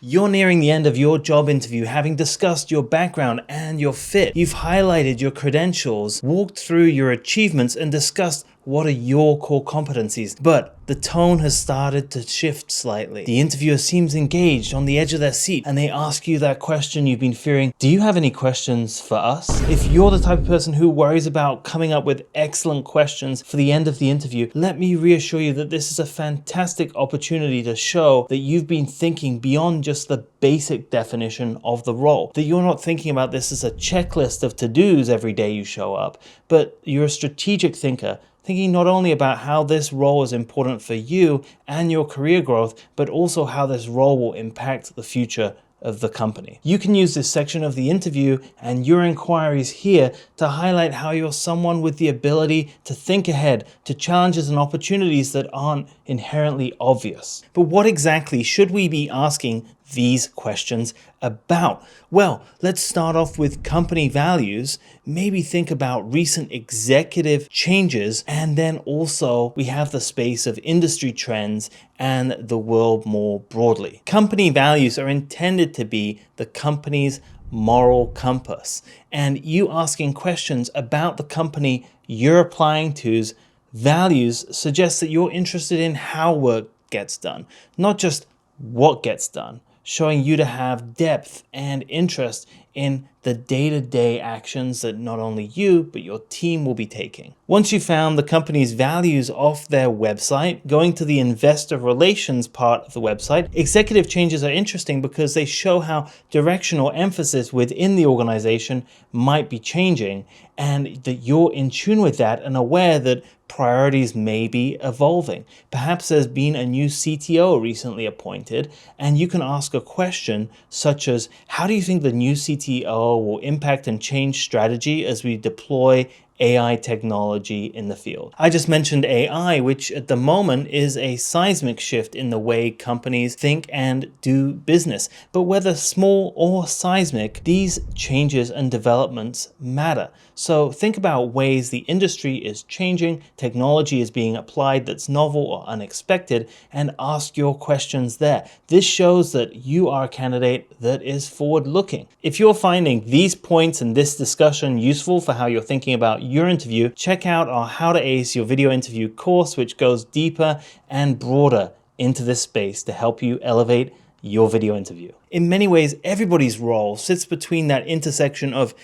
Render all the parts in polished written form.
You're nearing the end of your job interview, having discussed your background and your fit. You've highlighted your credentials, walked through your achievements, and discussed what are your core competencies. But the tone has started to shift slightly. The interviewer seems engaged, on the edge of their seat, and they ask you that question you've been fearing. Do you have any questions for us? If you're the type of person who worries about coming up with excellent questions for the end of the interview, let me reassure you that this is a fantastic opportunity to show that you've been thinking beyond just the basic definition of the role. That you're not thinking about this as a checklist of to-dos every day you show up, but you're a strategic thinker, thinking not only about how this role is important for you and your career growth, but also how this role will impact the future of the company. You can use this section of the interview and your inquiries here to highlight how you're someone with the ability to think ahead to challenges and opportunities that aren't inherently obvious. But what exactly should we be asking these questions about? Well, let's start off with company values. Maybe think about recent executive changes, and then also we have the space of industry trends and the world more broadly. Company values are intended to be the company's moral compass, and you asking questions about the company you're applying to's values suggests that you're interested in how work gets done, not just what gets done, showing you to have depth and interest in the day-to-day actions that not only you, but your team will be taking. Once you found the company's values off their website, going to the investor relations part of the website, executive changes are interesting because they show how direction or emphasis within the organization might be changing, and that you're in tune with that and aware that priorities may be evolving. Perhaps there's been a new CTO recently appointed, and you can ask a question such as, how do you think the new CTO will impact and change strategy as we deploy AI technology in the field? I just mentioned AI, which at the moment is a seismic shift in the way companies think and do business. But whether small or seismic, these changes and developments matter. So think about ways the industry is changing, technology is being applied that's novel or unexpected, and ask your questions there. This shows that you are a candidate that is forward-looking. If you're finding these points and this discussion useful for how you're thinking about your interview, check out our How to Ace Your Video Interview course, which goes deeper and broader into this space to help you elevate your video interview. In many ways, everybody's role sits between that intersection of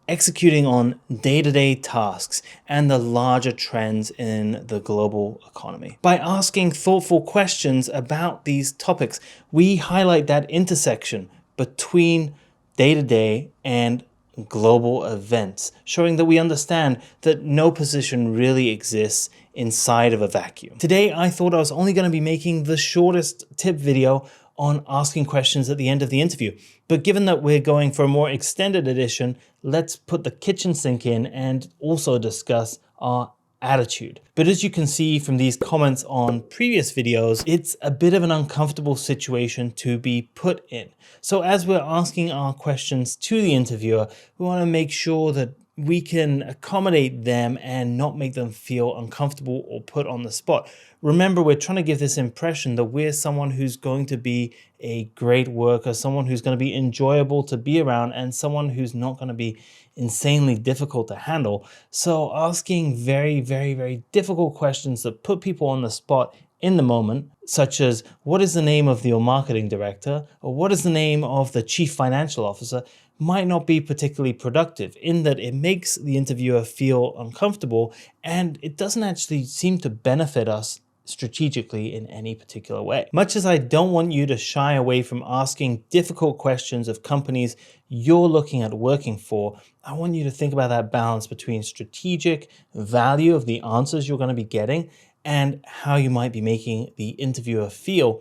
executing on day-to-day tasks and the larger trends in the global economy. By asking thoughtful questions about these topics, we highlight that intersection between day-to-day and global events, showing that we understand that no position really exists inside of a vacuum. Today, I thought I was only going to be making the shortest tip video on asking questions at the end of the interview. But given that we're going for a more extended edition, let's put the kitchen sink in and also discuss our attitude. But as you can see from these comments on previous videos, it's a bit of an uncomfortable situation to be put in. So as we're asking our questions to the interviewer, we want to make sure that we can accommodate them and not make them feel uncomfortable or put on the spot. Remember, we're trying to give this impression that we're someone who's going to be a great worker, someone who's going to be enjoyable to be around, and someone who's not going to be insanely difficult to handle. So asking very, very, very difficult questions that put people on the spot in the moment, such as what is the name of your marketing director, or what is the name of the chief financial officer, might not be particularly productive, in that it makes the interviewer feel uncomfortable and it doesn't actually seem to benefit us strategically in any particular way. Much as I don't want you to shy away from asking difficult questions of companies you're looking at working for, I want you to think about that balance between strategic value of the answers you're going to be getting and how you might be making the interviewer feel,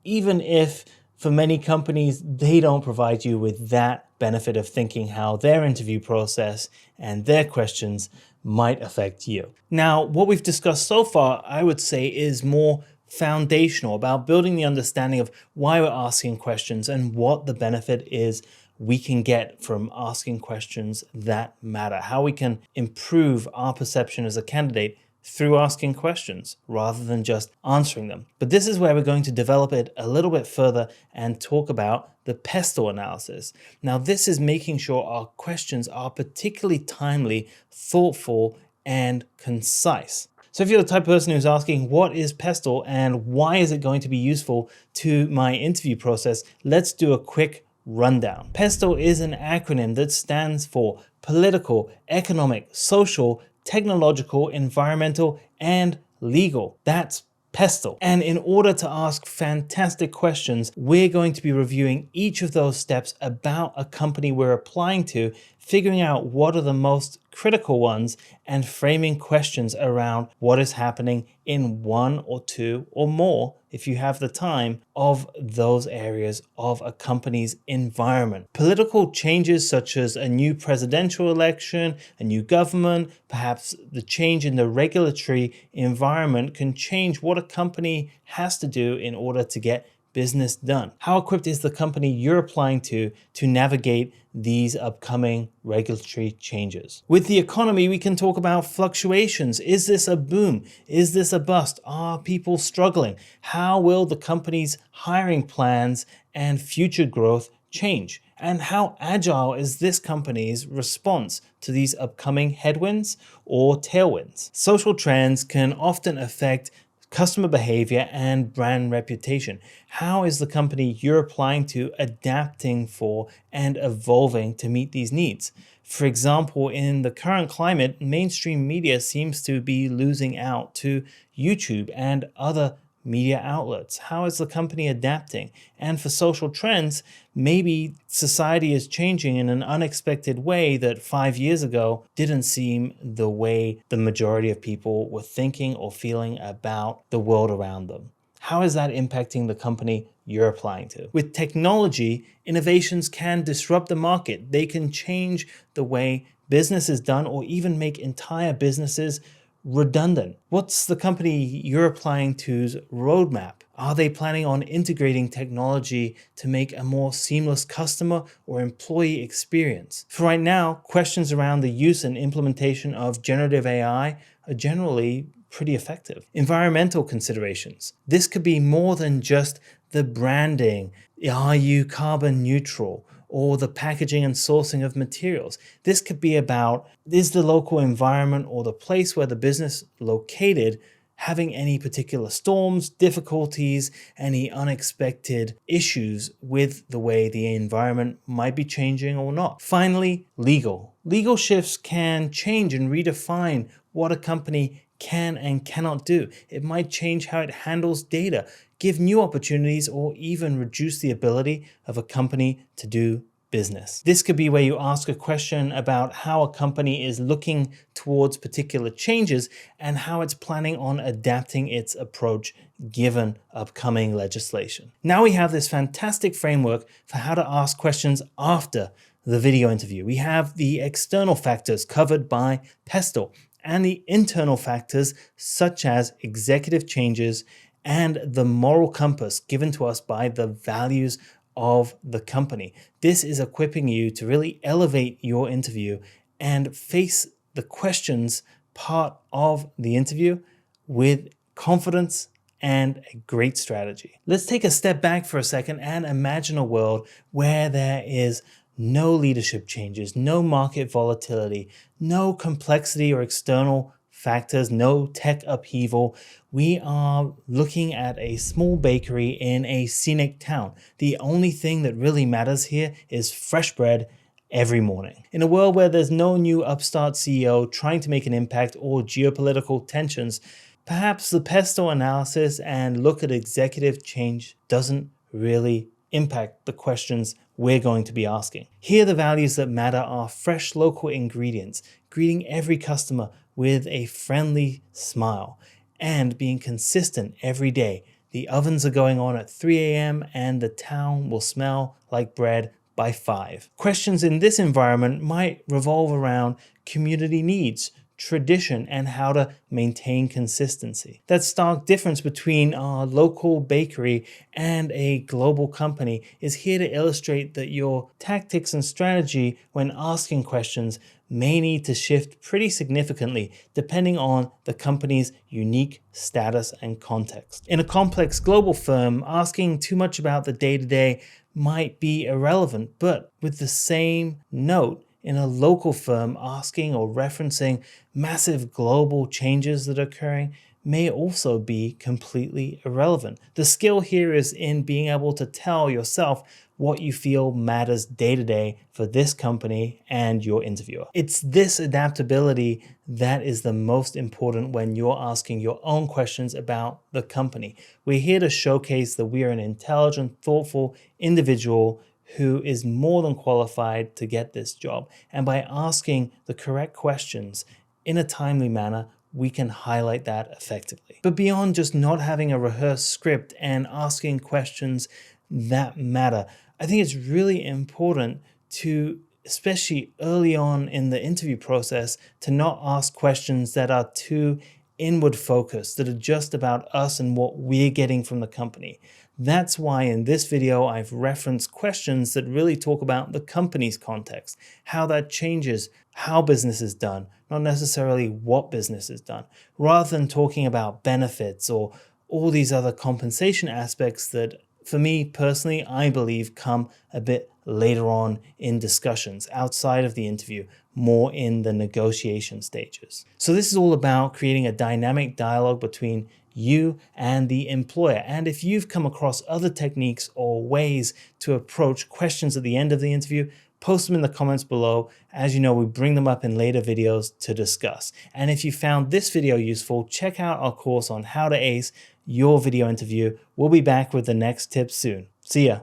even if for many companies, they don't provide you with that benefit of thinking how their interview process and their questions might affect you. Now, what we've discussed so far, I would say, is more foundational, about building the understanding of why we're asking questions and what the benefit is we can get from asking questions that matter, how we can improve our perception as a candidate through asking questions rather than just answering them. But this is where we're going to develop it a little bit further and talk about the PESTL analysis. Now, this is making sure our questions are particularly timely, thoughtful, and concise. So if you're the type of person who's asking what is PESTL and why is it going to be useful to my interview process, let's do a quick rundown. PESTL is an acronym that stands for political, economic, social, technological, environmental, and legal. That's PESTL. And in order to ask fantastic questions, we're going to be reviewing each of those steps about a company we're applying to, figuring out what are the most critical ones, and framing questions around what is happening in one or two or more, if you have the time, of those areas of a company's environment. Political changes such as a new presidential election, a new government, perhaps the change in the regulatory environment can change what a company has to do in order to get business done. How equipped is the company you're applying to navigate these upcoming regulatory changes? With the economy, we can talk about fluctuations. Is this a boom? Is this a bust? Are people struggling? How will the company's hiring plans and future growth change? And how agile is this company's response to these upcoming headwinds or tailwinds? Social trends can often affect customer behavior and brand reputation. How is the company you're applying to adapting for and evolving to meet these needs? For example, in the current climate, mainstream media seems to be losing out to YouTube and other media outlets. How is the company adapting? And for social trends, maybe society is changing in an unexpected way that 5 years ago didn't seem the way the majority of people were thinking or feeling about the world around them. How is that impacting the company you're applying to? With technology, innovations can disrupt the market. They can change the way business is done or even make entire businesses redundant. What's the company you're applying to's roadmap? Are they planning on integrating technology to make a more seamless customer or employee experience? For right now, questions around the use and implementation of generative AI are generally pretty effective. Environmental considerations. This could be more than just the branding. Are you carbon neutral? Or the packaging and sourcing of materials. This could be about, is the local environment or the place where the business located having any particular storms, difficulties, any unexpected issues with the way the environment might be changing or not. Finally, legal. Legal shifts can change and redefine what a company can and cannot do. It might change how it handles data, give new opportunities, or even reduce the ability of a company to do business. This could be where you ask a question about how a company is looking towards particular changes and how it's planning on adapting its approach given upcoming legislation. Now we have this fantastic framework for how to ask questions after the video interview. We have the external factors covered by PESTL and the internal factors such as executive changes and the moral compass given to us by the values of the company. This is equipping you to really elevate your interview and face the questions part of the interview with confidence and a great strategy. Let's take a step back for a second and imagine a world where there is no leadership changes, no market volatility, no complexity or external factors, no tech upheaval. We are looking at a small bakery in a scenic town. The only thing that really matters here is fresh bread every morning. In a world where there's no new upstart CEO trying to make an impact or geopolitical tensions, perhaps the PESTL analysis and look at executive change doesn't really impact the questions we're going to be asking. Here, the values that matter are fresh local ingredients, greeting every customer with a friendly smile, and being consistent every day. The ovens are going on at 3 a.m. and the town will smell like bread by 5. Questions in this environment might revolve around community needs, tradition and how to maintain consistency. That stark difference between our local bakery and a global company is here to illustrate that your tactics and strategy when asking questions may need to shift pretty significantly depending on the company's unique status and context. In a complex global firm, asking too much about the day-to-day might be irrelevant, but with the same note, in a local firm, asking or referencing massive global changes that are occurring may also be completely irrelevant. The skill here is in being able to tell yourself what you feel matters day to day for this company and your interviewer. It's this adaptability that is the most important when you're asking your own questions about the company. We're here to showcase that we are an intelligent, thoughtful individual who is more than qualified to get this job. And by asking the correct questions in a timely manner, we can highlight that effectively. But beyond just not having a rehearsed script and asking questions that matter, I think it's really important to, especially early on in the interview process, to not ask questions that are too inward focused, that are just about us and what we're getting from the company. That's why in this video, I've referenced questions that really talk about the company's context, how that changes how business is done, not necessarily what business is done, rather than talking about benefits or all these other compensation aspects that, for me personally, I believe come a bit later on in discussions outside of the interview, more in the negotiation stages. So this is all about creating a dynamic dialogue between you and the employer. And if you've come across other techniques or ways to approach questions at the end of the interview, post them in the comments below. As you know, we bring them up in later videos to discuss. And if you found this video useful, check out our course on how to ace your video interview. We'll be back with the next tips soon. See ya.